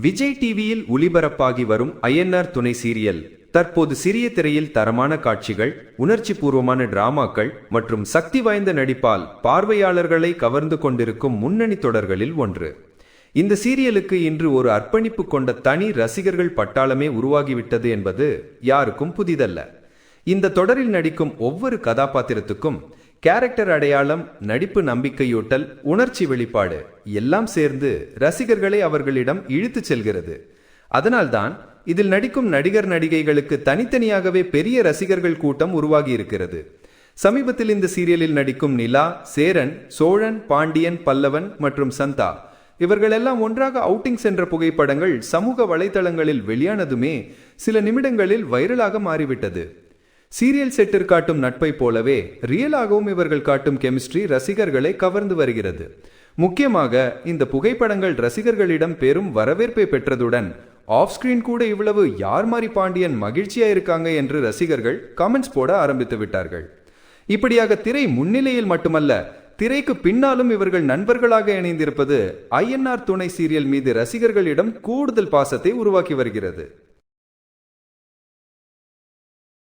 விஜய் டிவியில் ஒளிபரப்பாகி வரும் ஐஎன்ஆர் துணை சீரியல் தற்போது சிறிய திரையில் தரமான காட்சிகள், உணர்ச்சி பூர்வமான டிராமாக்கள் மற்றும் சக்தி வாய்ந்த நடிப்பால் பார்வையாளர்களை கவர்ந்து கொண்டிருக்கும் முன்னணி தொடர்களில் ஒன்று. இந்த சீரியலுக்கு இன்று ஒரு அர்ப்பணிப்பு கொண்ட தனி ரசிகர்கள் பட்டாளமே உருவாகிவிட்டது என்பது யாருக்கும் புதிதல்ல. இந்த தொடரில் நடிக்கும் ஒவ்வொரு கதாபாத்திரத்துக்கும் கேரக்டர் அடையாளம், நடிப்பு நம்பிக்கையூட்டல், உணர்ச்சி வெளிப்பாடு எல்லாம் சேர்ந்து ரசிகர்களை அவர்களிடம் இழுத்துச் செல்கிறது. அதனால்தான் இதில் நடிக்கும் நடிகர் நடிகைகளுக்கு தனித்தனியாகவே பெரிய ரசிகர்கள் கூட்டம் உருவாகி இருக்கிறது. சமீபத்தில் இந்த சீரியலில் நடிக்கும் நிலா, சேரன், சோழன், பாண்டியன், பல்லவன் மற்றும் சந்தா இவர்களெல்லாம் ஒன்றாக அவுட்டிங் சென்ற புகைப்படங்கள் சமூக வலைதளங்களில் வெளியானதுமே சில நிமிடங்களில் வைரலாக மாறிவிட்டது. சீரியல் செட்டில் காட்டும் நட்பை போலவே ரியலாகவும் இவர்கள் காட்டும் கெமிஸ்ட்ரி ரசிகர்களை கவர்ந்து வருகிறது. முக்கியமாக இந்த புகைப்படங்கள் ரசிகர்களிடம் பெரும் வரவேற்பை பெற்றதுடன் ஆஃப் ஸ்கிரீன் கூட இவ்வளவு யார் மாதிரி பாண்டியன் மகிழ்ச்சியா இருக்காங்க என்று ரசிகர்கள் கமெண்ட்ஸ் போட ஆரம்பித்து விட்டார்கள். இப்படியாக திரை முன்னிலையில் மட்டுமல்ல, திரைக்கு பின்னாலும் இவர்கள் நண்பர்களாக இணைந்திருப்பது ஐஎன்ஆர் துணை சீரியல் மீது ரசிகர்களிடம் கூடுதல் பாசத்தை உருவாக்கி வருகிறது.